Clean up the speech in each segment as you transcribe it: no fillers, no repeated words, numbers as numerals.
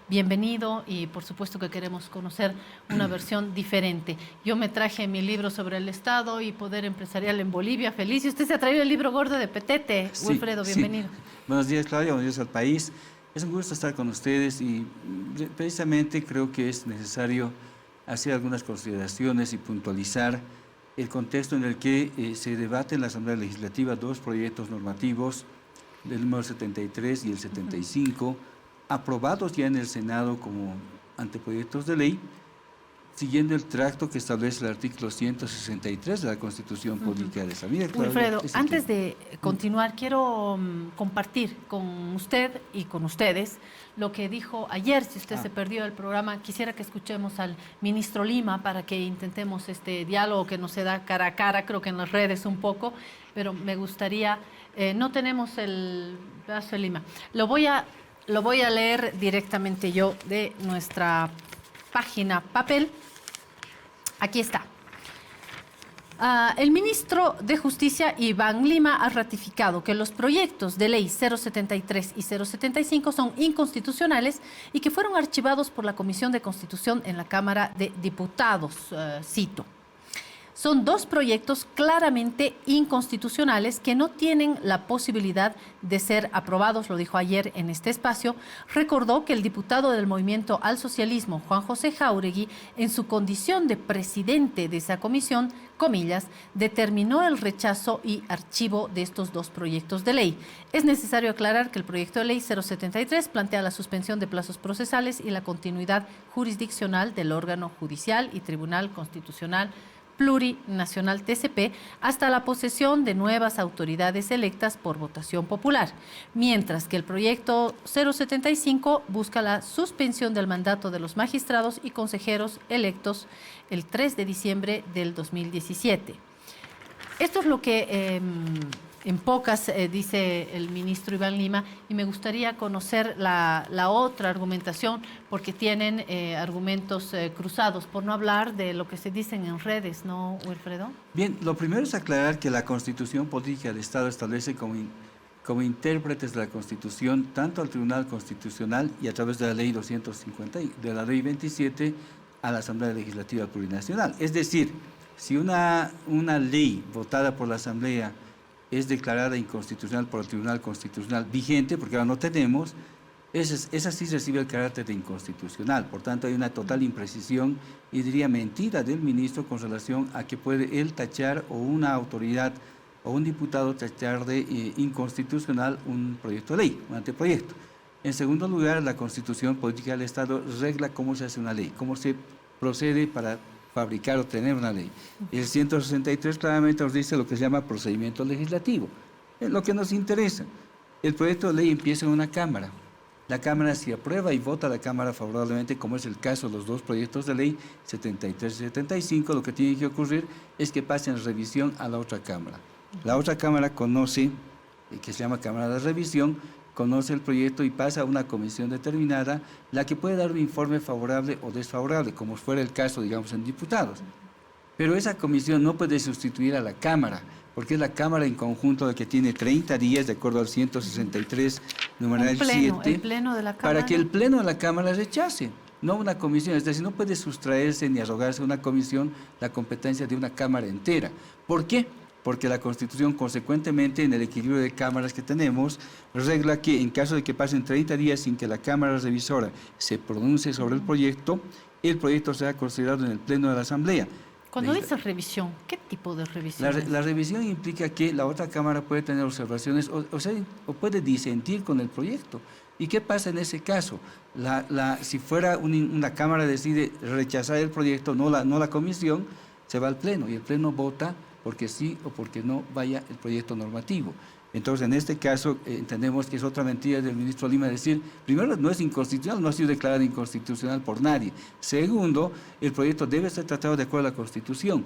Bienvenido y por supuesto que queremos conocer una versión diferente. Yo me traje mi libro sobre el Estado y poder empresarial en Bolivia. Feliz. Y usted se ha traído el libro gordo de Petete. Sí, Wilfredo, sí. bienvenido. Buenos días, Claudia, buenos días al país. Es un gusto estar con ustedes y precisamente creo que es necesario hacer algunas consideraciones y puntualizar el contexto en el que se debate en la Asamblea Legislativa dos proyectos normativos, el número 73 y el 75, aprobados ya en el Senado como anteproyectos de ley, siguiendo el tracto que establece el artículo 163 de la Constitución Política de esa vida. Wilfredo, antes de continuar, quiero compartir con usted y con ustedes lo que dijo ayer. Si usted se perdió el programa, quisiera que escuchemos al ministro Lima para que intentemos este diálogo que no se da cara a cara, creo que en las redes un poco, pero me gustaría, no tenemos el pedazo de Lima, lo voy a leer directamente yo de nuestra página papel. Aquí está. El ministro de Justicia, Iván Lima, ha ratificado que los proyectos de ley 073 y 075 son inconstitucionales y que fueron archivados por la Comisión de Constitución en la Cámara de Diputados. Cito. Son dos proyectos claramente inconstitucionales que no tienen la posibilidad de ser aprobados, lo dijo ayer en este espacio. Recordó que el diputado del Movimiento al Socialismo, Juan José Jáuregui, en su condición de presidente de esa comisión, comillas, determinó el rechazo y archivo de estos dos proyectos de ley. Es necesario aclarar que el proyecto de ley 073 plantea la suspensión de plazos procesales y la continuidad jurisdiccional del órgano judicial y Tribunal Constitucional Plurinacional TCP hasta la posesión de nuevas autoridades electas por votación popular, mientras que el proyecto 075 busca la suspensión del mandato de los magistrados y consejeros electos el 3 de diciembre del 2017. Esto es lo que en pocas dice el ministro Iván Lima, y me gustaría conocer la otra argumentación, porque tienen argumentos cruzados, por no hablar de lo que se dicen en redes, ¿no, Wilfredo? Bien, lo primero es aclarar que la Constitución Política del Estado establece como intérpretes de la Constitución tanto al Tribunal Constitucional y a través de la Ley 250, de la Ley 27, a la Asamblea Legislativa Plurinacional. Es decir, si una ley votada por la Asamblea es declarada inconstitucional por el Tribunal Constitucional vigente, porque ahora no tenemos, esa sí recibe el carácter de inconstitucional. Por tanto, hay una total imprecisión y diría mentira del ministro con relación a que puede él tachar, o una autoridad o un diputado tachar de inconstitucional un proyecto de ley, un anteproyecto. En segundo lugar, la Constitución Política del Estado regla cómo se hace una ley, cómo se procede para fabricar o tener una ley. El 163 claramente nos dice lo que se llama procedimiento legislativo. Es lo que nos interesa. El proyecto de ley empieza en una Cámara. La Cámara, si aprueba y vota la Cámara favorablemente, como es el caso de los dos proyectos de ley, 73 y 75, lo que tiene que ocurrir es que pasen revisión a la otra Cámara. La otra Cámara conoce, que se llama Cámara de Revisión, conoce el proyecto y pasa a una comisión determinada, la que puede dar un informe favorable o desfavorable, como fuera el caso, digamos, en diputados. Pero esa comisión no puede sustituir a la Cámara, porque es la Cámara en conjunto la que tiene 30 días, de acuerdo al 163, numeral 7, el pleno de la Cámara, para que el Pleno de la Cámara rechace, no una comisión. Es decir, no puede sustraerse ni arrogarse a una comisión la competencia de una Cámara entera. ¿Por qué? Porque la Constitución, consecuentemente, en el equilibrio de cámaras que tenemos, regla que en caso de que pasen 30 días sin que la Cámara Revisora se pronuncie sobre el proyecto será considerado en el Pleno de la Asamblea. Cuando dices revisión, ¿qué tipo de revisión? La revisión implica que la otra Cámara puede tener observaciones o puede disentir con el proyecto. ¿Y qué pasa en ese caso? Si fuera una Cámara decide rechazar el proyecto, no la comisión, se va al Pleno y el Pleno vota porque sí o porque no vaya el proyecto normativo. Entonces, en este caso, entendemos que es otra mentira del ministro Lima decir, primero, no es inconstitucional, no ha sido declarado inconstitucional por nadie. Segundo, el proyecto debe ser tratado de acuerdo a la Constitución,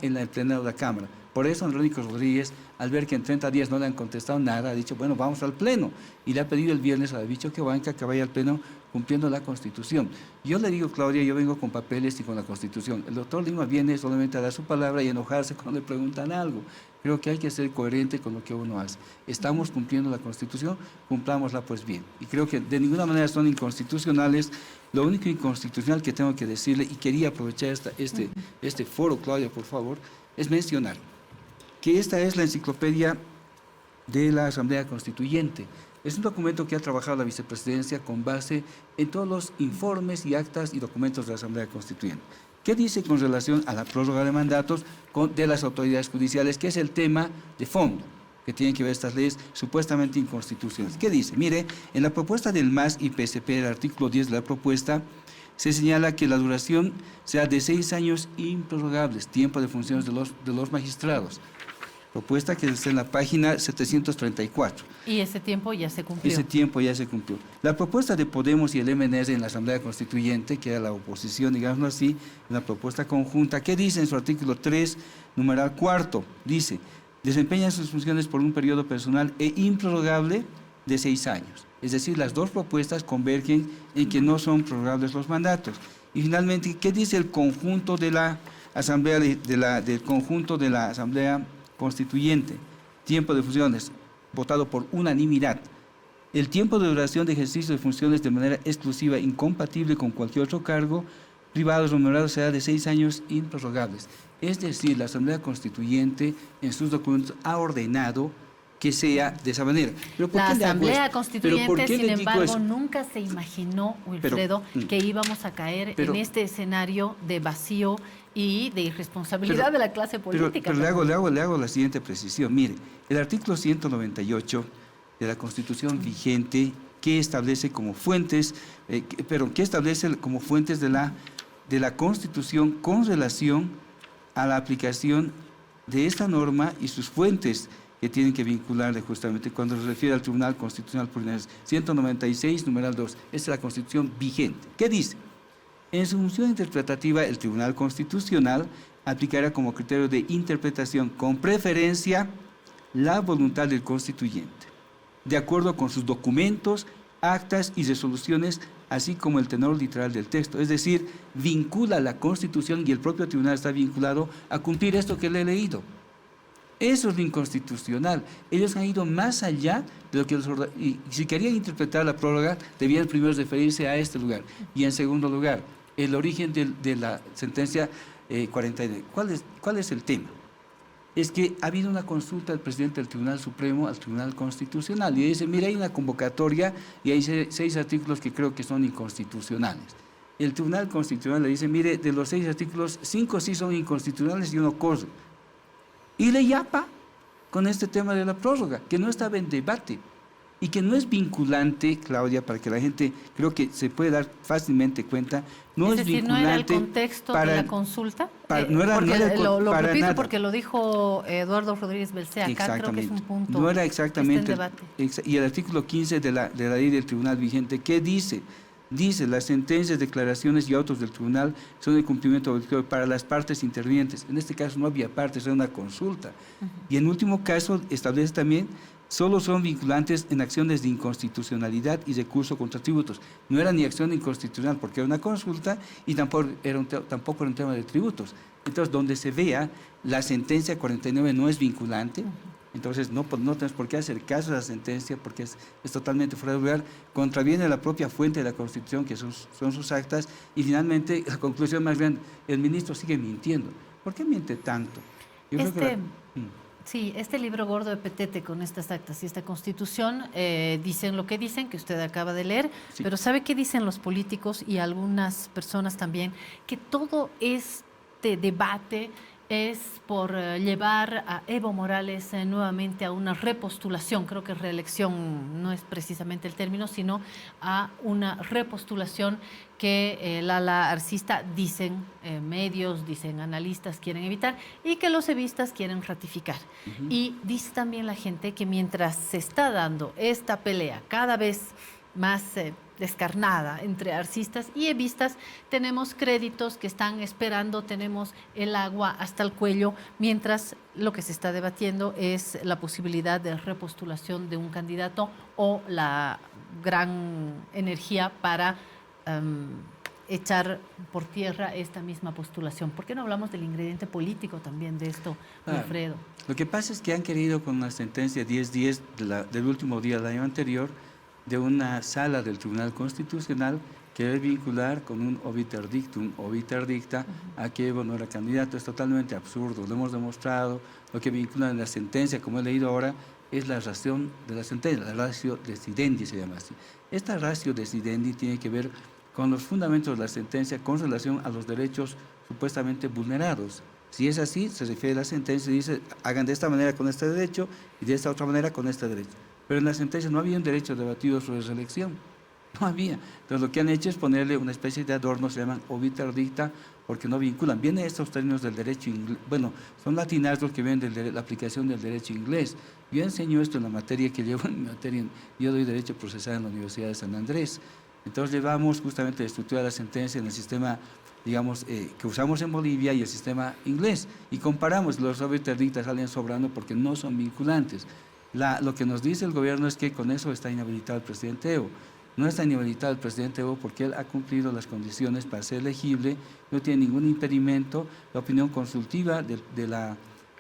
en el Pleno de la Cámara. Por eso, Andrónico Rodríguez, al ver que en 30 días no le han contestado nada, ha dicho, bueno, vamos al Pleno. Y le ha pedido el viernes a la Bicho que vaya al Pleno cumpliendo la Constitución. Yo le digo, Claudia, yo vengo con papeles y con la Constitución. El doctor Lima viene solamente a dar su palabra y enojarse cuando le preguntan algo. Creo que hay que ser coherente con lo que uno hace. Estamos cumpliendo la Constitución, cumplámosla pues bien. Y creo que de ninguna manera son inconstitucionales. Lo único inconstitucional que tengo que decirle, y quería aprovechar este foro, Claudia, por favor, es mencionar que esta es la enciclopedia de la Asamblea Constituyente. Es un documento que ha trabajado la vicepresidencia con base en todos los informes y actas y documentos de la Asamblea Constituyente. ¿Qué dice con relación a la prórroga de mandatos de las autoridades judiciales, que es el tema de fondo que tienen que ver estas leyes supuestamente inconstitucionales? ¿Qué dice? Mire, en la propuesta del MAS y PSP, el artículo 10 de la propuesta, se señala que la duración sea de 6 años improrrogables, tiempo de funciones de los magistrados. Propuesta que está en la página 734. Y ese tiempo ya se cumplió. Ese tiempo ya se cumplió. La propuesta de Podemos y el MNR en la Asamblea Constituyente, que era la oposición, digámoslo así, una propuesta conjunta, ¿qué dice en su artículo 3, numeral 4? Dice, desempeñan sus funciones por un periodo personal e improrrogable de 6 años. Es decir, las dos propuestas convergen en que no son prorrogables los mandatos. Y finalmente, ¿qué dice el conjunto de la Asamblea, del conjunto de la Asamblea Constituyente? Tiempo de funciones, votado por unanimidad. El tiempo de duración de ejercicio de funciones de manera exclusiva, incompatible con cualquier otro cargo privado remunerado, será de 6 años improrrogables. Es decir, la Asamblea Constituyente en sus documentos ha ordenado que sea de esa manera. ¿Pero por qué la Asamblea Constituyente, sin embargo, nunca se imaginó, Wilfredo, que íbamos a caer en este escenario de vacío y de irresponsabilidad de la clase política. Pero le hago la siguiente precisión. Mire, el artículo 198 de la Constitución vigente, que establece como fuentes, de la Constitución con relación a la aplicación de esta norma y sus fuentes que tienen que vincularle justamente cuando se refiere al Tribunal Constitucional Plurinacional. 196, numeral 2, esta es la Constitución vigente. ¿Qué dice? En su función interpretativa, el Tribunal Constitucional aplicará como criterio de interpretación con preferencia la voluntad del constituyente, de acuerdo con sus documentos, actas y resoluciones, así como el tenor literal del texto. Es decir, vincula la Constitución y el propio tribunal está vinculado a cumplir esto que le he leído. Eso es lo inconstitucional. Ellos han ido más allá de lo que y si querían interpretar la prórroga, debían primero referirse a este lugar. Y en segundo lugar, el origen de la sentencia 49. ¿Cuál es el tema? Es que ha habido una consulta del presidente del Tribunal Supremo al Tribunal Constitucional y dice, mira, hay una convocatoria y hay 6 artículos que creo que son inconstitucionales. El Tribunal Constitucional le dice, mire, de los 6 artículos, 5 sí son inconstitucionales y uno corre. Y le yapa con este tema de la prórroga, que no estaba en debate y que no es vinculante, Claudia, para que la gente creo que se puede dar fácilmente cuenta, no es vinculante. ¿No era el contexto de la consulta? Lo repito porque lo dijo Eduardo Rodríguez Belcé, acá creo que es un punto. No era exactamente. Está en debate. Y el artículo 15 de la ley del tribunal vigente, ¿qué dice? Dice, las sentencias, declaraciones y autos del tribunal son de cumplimiento obligatorio para las partes intervinientes. En este caso no había partes, era una consulta. Y en último caso establece también, solo son vinculantes en acciones de inconstitucionalidad y recurso contra tributos. No era ni acción inconstitucional porque era una consulta y tampoco era un tema de tributos. Entonces, donde se vea, la sentencia 49 no es vinculante. Entonces, no tenemos por qué hacer caso a la sentencia porque es totalmente fuera de lugar, contraviene la propia fuente de la Constitución, que son sus actas, y finalmente, la conclusión más grande, el ministro sigue mintiendo. ¿Por qué miente tanto? Sí, este libro gordo de Petete con estas actas y esta Constitución dicen lo que dicen, que usted acaba de leer, sí. Pero ¿sabe qué dicen los políticos y algunas personas también? Que todo este debate es por llevar a Evo Morales nuevamente a una repostulación, creo que reelección no es precisamente el término, sino a una repostulación que el ala arcista dicen medios, dicen analistas quieren evitar y que los evistas quieren ratificar. Y dice también la gente que mientras se está dando esta pelea cada vez más descarnada entre arcistas y evistas. Tenemos créditos que están esperando, tenemos el agua hasta el cuello, mientras lo que se está debatiendo es la posibilidad de repostulación de un candidato o la gran energía para echar por tierra esta misma postulación. ¿Por qué no hablamos del ingrediente político también de esto, Wilfredo? Lo que pasa es que han querido con la sentencia 1010 del último día del año anterior de una sala del Tribunal Constitucional querer vincular con un obiter dictum, obiter dicta, a que Evo no era candidato. Es totalmente absurdo, lo hemos demostrado. Lo que vinculan en la sentencia, como he leído ahora, es la razón de la sentencia, la ratio decidendi se llama así. Esta ratio decidendi tiene que ver con los fundamentos de la sentencia con relación a los derechos supuestamente vulnerados. Si es así, se refiere a la sentencia y dice, hagan de esta manera con este derecho y de esta otra manera con este derecho. Pero en la sentencia no había un derecho debatido sobre reelección, no había. Entonces lo que han hecho es ponerle una especie de adorno, se llaman obiter dicta, porque no vinculan. Vienen estos términos del derecho inglés, bueno, son latinazos que vienen de la aplicación del derecho inglés. Yo enseño esto en la materia que llevo, yo doy derecho procesal en la Universidad de San Andrés. Entonces llevamos justamente la estructura de la sentencia en el sistema, digamos, que usamos en Bolivia y el sistema inglés. Y comparamos, los obiter dicta salen sobrando porque no son vinculantes. Lo que nos dice el gobierno es que con eso está inhabilitado el presidente Evo. No está inhabilitado el presidente Evo porque él ha cumplido las condiciones para ser elegible, no tiene ningún impedimento. La opinión consultiva de la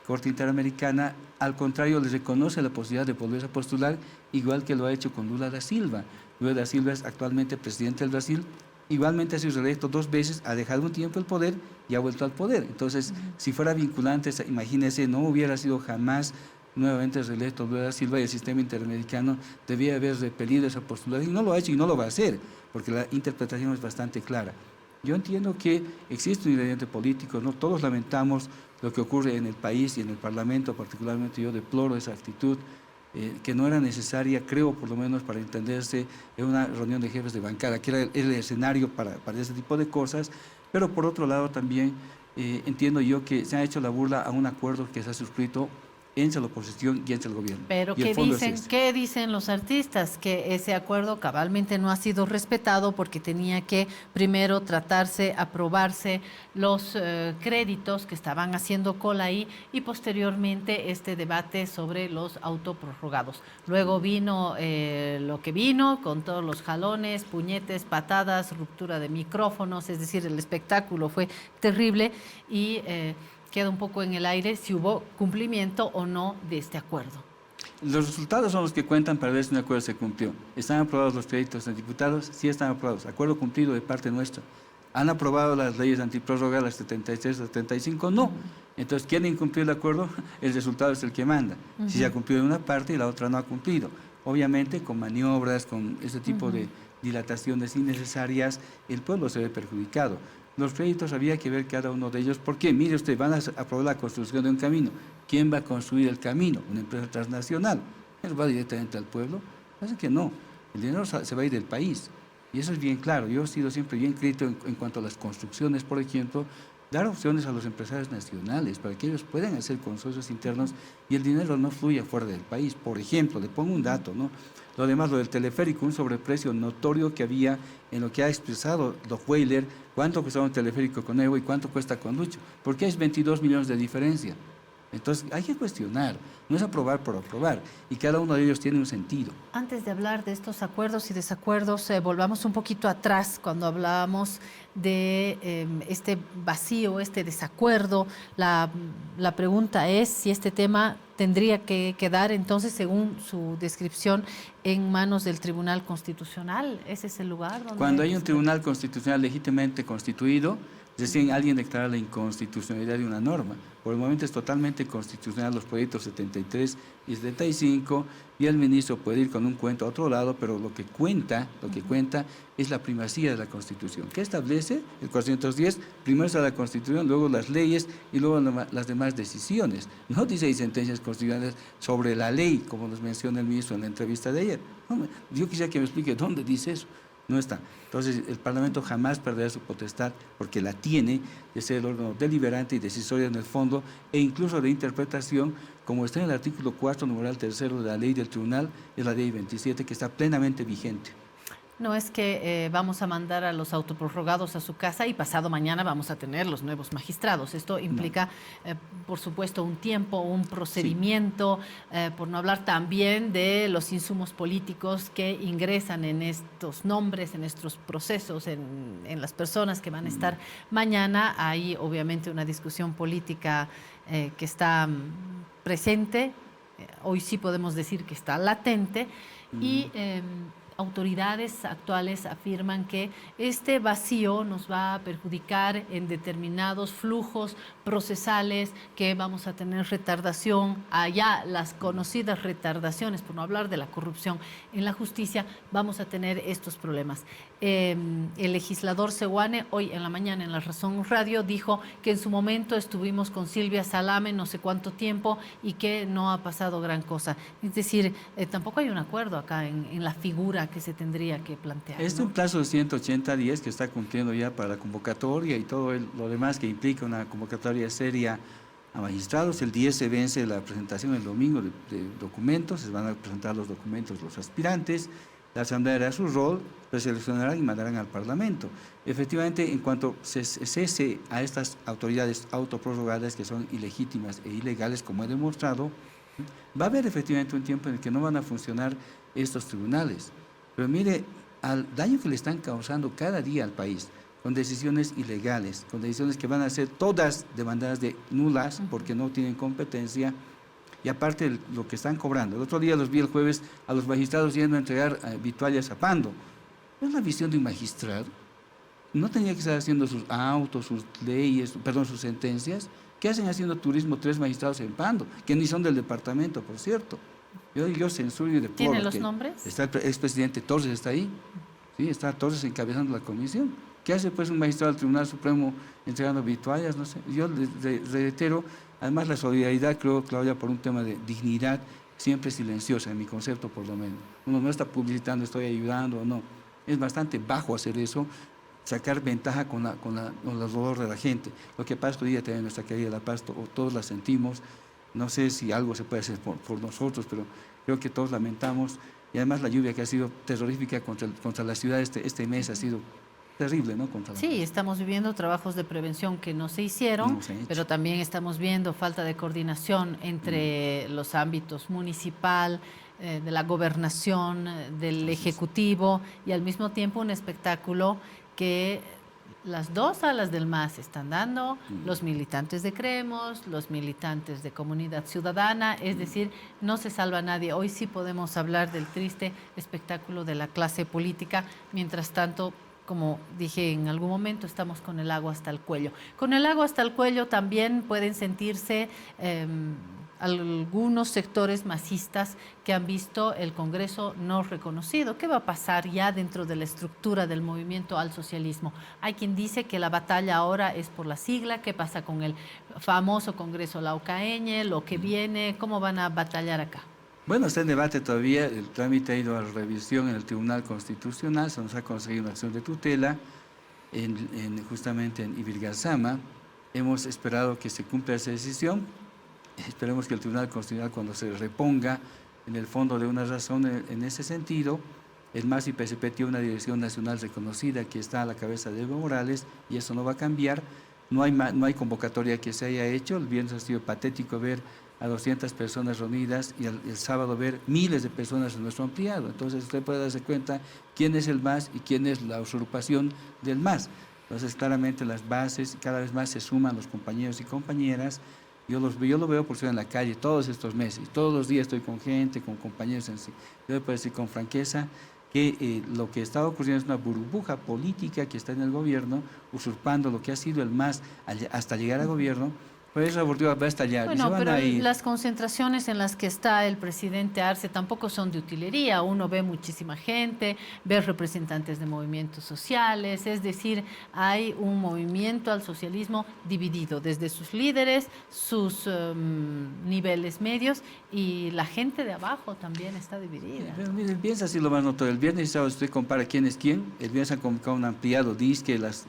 Corte Interamericana, al contrario, le reconoce la posibilidad de volver a postular, igual que lo ha hecho con Lula da Silva. Lula da Silva es actualmente presidente del Brasil, igualmente ha sido reelecto 2 veces, ha dejado un tiempo el poder y ha vuelto al poder. Entonces, si fuera vinculante, imagínense, no hubiera sido jamás nuevamente reelecto Lula da Silva y el sistema interamericano debía haber repelido esa postulación y no lo ha hecho y no lo va a hacer, porque la interpretación es bastante clara. Yo entiendo que existe un ingrediente político, ¿no? Todos lamentamos lo que ocurre en el país y en el Parlamento, particularmente yo deploro esa actitud que no era necesaria, creo por lo menos para entenderse, en una reunión de jefes de bancada, que era el escenario para ese tipo de cosas, pero por otro lado también entiendo yo que se ha hecho la burla a un acuerdo que se ha suscrito entre la oposición y entre el gobierno. Pero ¿qué dicen los artistas? Que ese acuerdo cabalmente no ha sido respetado porque tenía que primero aprobarse los créditos que estaban haciendo cola ahí y posteriormente este debate sobre los autoprorrogados. Luego vino lo que vino con todos los jalones, puñetes, patadas, ruptura de micrófonos, es decir, el espectáculo fue terrible y queda un poco en el aire si hubo cumplimiento o no de este acuerdo. Los resultados son los que cuentan para ver si un acuerdo se cumplió. ¿Están aprobados los créditos de diputados? Sí están aprobados. Acuerdo cumplido de parte nuestra. ¿Han aprobado las leyes antiprórroga, las 73, 75? No. Entonces, ¿quién incumplió el acuerdo? El resultado es el que manda. Si se ha cumplido una parte y la otra no ha cumplido. Obviamente, con maniobras, con ese tipo de dilataciones innecesarias, el pueblo se ve perjudicado. Los créditos había que ver cada uno de ellos. ¿Por qué? Mire usted, van a aprobar la construcción de un camino. ¿Quién va a construir el camino? Una empresa transnacional. ¿Eso va directamente al pueblo? Parece que no. El dinero se va a ir del país. Y eso es bien claro. Yo he sido siempre bien crítico en cuanto a las construcciones, por ejemplo, dar opciones a los empresarios nacionales para que ellos puedan hacer consorcios internos y el dinero no fluya fuera del país. Por ejemplo, le pongo un dato, ¿no? Lo demás, lo del teleférico, un sobreprecio notorio que había en lo que ha expresado Weiler, cuánto costaba un teleférico con Evo y cuánto cuesta con Lucho. ¿Por qué hay 22 millones de diferencia? Entonces hay que cuestionar, no es aprobar por aprobar, y cada uno de ellos tiene un sentido. Antes de hablar de estos acuerdos y desacuerdos, volvamos un poquito atrás cuando hablábamos de este vacío, este desacuerdo. La pregunta es si este tema tendría que quedar entonces, según su descripción, en manos del Tribunal Constitucional. ¿Ese es el lugar donde...? Cuando hay un Tribunal Constitucional legítimamente constituido, recién alguien declara la inconstitucionalidad de una norma. Por el momento es totalmente constitucional los proyectos 73 y 75 y el ministro puede ir con un cuento a otro lado, pero lo que cuenta es la primacía de la Constitución. ¿Qué establece? El 410, primero está la Constitución, luego las leyes y luego las demás decisiones. No dice hay sentencias constitucionales sobre la ley, como nos menciona el ministro en la entrevista de ayer. Yo quisiera que me explique dónde dice eso. No está. Entonces, el Parlamento jamás perderá su potestad, porque la tiene, de ser el órgano deliberante y decisorio en el fondo, e incluso de interpretación, como está en el artículo 4, numeral 3 de la ley del tribunal, es la ley 27, que está plenamente vigente. No es que vamos a mandar a los autoprorrogados a su casa y pasado mañana vamos a tener los nuevos magistrados. Esto implica, por supuesto, un tiempo, un procedimiento, por no hablar también de los insumos políticos que ingresan en estos nombres, en estos procesos, en las personas que van a estar mañana. Hay obviamente una discusión política que está presente, hoy sí podemos decir que está latente, y autoridades actuales afirman que este vacío nos va a perjudicar en determinados flujos procesales, que vamos a tener retardación, allá las conocidas retardaciones, por no hablar de la corrupción en la justicia, vamos a tener estos problemas. El legislador Seoane, hoy en la mañana en La Razón Radio, dijo que en su momento estuvimos con Silvia Salame no sé cuánto tiempo y que no ha pasado gran cosa. Es decir, tampoco hay un acuerdo acá en la figura que se tendría que plantear. Es un plazo de 180 días que está cumpliendo ya para la convocatoria y todo lo demás que implica una convocatoria seria a magistrados. El 10 se vence la presentación el domingo de documentos, se van a presentar los documentos los aspirantes, la Asamblea hará su rol, preseleccionarán y mandarán al Parlamento. Efectivamente, en cuanto se cese a estas autoridades autoprorrogadas que son ilegítimas e ilegales, como he demostrado, va a haber efectivamente un tiempo en el que no van a funcionar estos tribunales. Pero mire, al daño que le están causando cada día al país, con decisiones ilegales, con decisiones que van a ser todas demandadas de nulas porque no tienen competencia, y aparte lo que están cobrando. El otro día los vi el jueves a los magistrados yendo a entregar vituallas a Pando. ¿Es la visión de un magistrado? No tenía que estar haciendo sus autos, sus leyes, perdón, sus sentencias. ¿Qué hacen haciendo turismo 3 magistrados en Pando? Que ni son del departamento, por cierto. Yo censuro y deploro. ¿Tiene los nombres? Está el expresidente Torres, está ahí. Sí, está Torres encabezando la comisión. ¿Qué hace pues un magistrado del Tribunal Supremo entregando vituallas? No sé. Yo reitero, además la solidaridad, creo, Claudia, por un tema de dignidad, siempre silenciosa, en mi concepto por lo menos. Uno no está publicitando, estoy ayudando, no. Es bastante bajo hacer eso, sacar ventaja con el dolor de la gente. Lo que pasa hoy día también nuestra querida La Paz, todos la sentimos. No sé si algo se puede hacer por nosotros, pero creo que todos lamentamos. Y además la lluvia que ha sido terrorífica contra la ciudad este mes ha sido terrible, ¿no? Sí, estamos viviendo trabajos de prevención que no se hicieron, pero también estamos viendo falta de coordinación entre los ámbitos municipal, de la gobernación, del Ejecutivo, y al mismo tiempo un espectáculo que las dos salas del MAS están dando, los militantes de Creemos, los militantes de Comunidad Ciudadana, es decir, no se salva nadie. Hoy sí podemos hablar del triste espectáculo de la clase política, mientras tanto, como dije en algún momento, estamos con el agua hasta el cuello. Con el agua hasta el cuello también pueden sentirse algunos sectores masistas que han visto el Congreso no reconocido. ¿Qué va a pasar ya dentro de la estructura del movimiento al socialismo? Hay quien dice que la batalla ahora es por la sigla. ¿Qué pasa con el famoso Congreso Laucaeñe? Lo que viene, ¿cómo van a batallar acá? Bueno, está en debate todavía, el trámite ha ido a revisión en el Tribunal Constitucional, se nos ha conseguido una acción de tutela justamente en Ibirgazama. Hemos esperado que se cumpla esa decisión. Esperemos que el Tribunal Constitucional, cuando se reponga en el fondo de una razón en ese sentido, el MAS y PSP tiene una dirección nacional reconocida que está a la cabeza de Evo Morales y eso no va a cambiar. No hay convocatoria que se haya hecho. El viernes ha sido patético ver a 200 personas reunidas y el sábado ver miles de personas en nuestro ampliado. Entonces usted puede darse cuenta quién es el MAS y quién es la usurpación del MAS. Entonces claramente las bases, cada vez más se suman los compañeros y compañeras. Yo lo veo por ser en la calle todos estos meses, todos los días estoy con gente, con compañeros en sí. Yo le puedo decir con franqueza que lo que está ocurriendo es una burbuja política que está en el gobierno, usurpando lo que ha sido el MAS hasta llegar al gobierno. Pues esa burbuja va a estallar. Bueno, pero las concentraciones en las que está el presidente Arce tampoco son de utilería. Uno ve muchísima gente, ve representantes de movimientos sociales, es decir, hay un movimiento al socialismo dividido desde sus líderes, sus niveles medios, y la gente de abajo también está dividida. Pero mire, el viernes así lo más notorio. El viernes y sábado usted compara quién es quién. El viernes han convocado un ampliado disque, las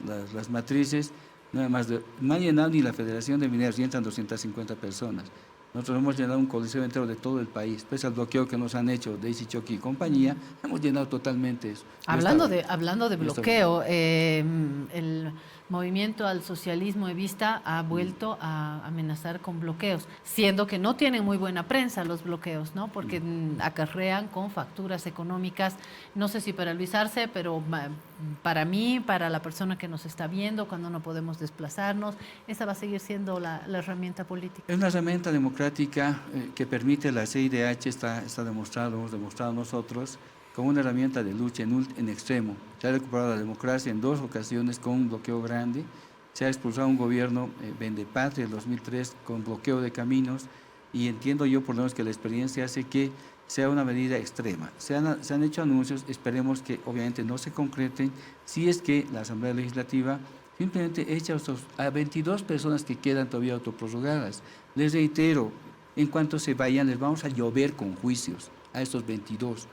matrices. Nada más, no ha llenado ni la Federación de Mineros, y entran 250 personas. Nosotros hemos llenado un coliseo entero de todo el país, pese al bloqueo que nos han hecho Daisy Choque y compañía, hemos llenado totalmente eso. Hablando de bloqueo, el movimiento al socialismo evista ha vuelto a amenazar con bloqueos, siendo que no tienen muy buena prensa los bloqueos, ¿no? Porque acarrean con facturas económicas, no sé si para Luis Arce, pero para mí, para la persona que nos está viendo, cuando no podemos desplazarnos, esa va a seguir siendo la herramienta política. Es una herramienta democrática que permite la CIDH, está demostrado, hemos demostrado nosotros, como una herramienta de lucha en extremo. Se ha recuperado la democracia en 2 ocasiones con un bloqueo grande, se ha expulsado un gobierno vendepatria en 2003 con bloqueo de caminos, y entiendo yo por lo menos que la experiencia hace que sea una medida extrema. Se han hecho anuncios, esperemos que obviamente no se concreten, si es que la Asamblea Legislativa simplemente echa a 22 personas que quedan todavía autoprorrogadas. Les reitero, en cuanto se vayan, les vamos a llover con juicios a estos 22.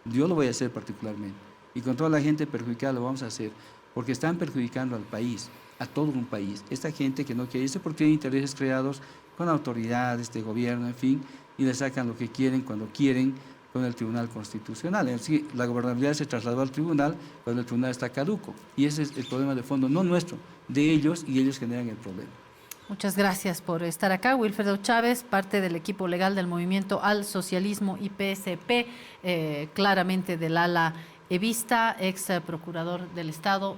Yo lo voy a hacer particularmente. Y con toda la gente perjudicada lo vamos a hacer, porque están perjudicando al país, a todo un país. Esta gente que no quiere irse porque tiene intereses creados con autoridades de gobierno, en fin, y le sacan lo que quieren cuando quieren con el Tribunal Constitucional. Es decir, la gobernabilidad se trasladó al tribunal cuando el tribunal está caduco. Y ese es el problema de fondo, no nuestro, de ellos, y ellos generan el problema. Muchas gracias por estar acá. Wilfredo Chávez, parte del equipo legal del Movimiento al Socialismo y PSP, claramente del ala evista, ex procurador del Estado.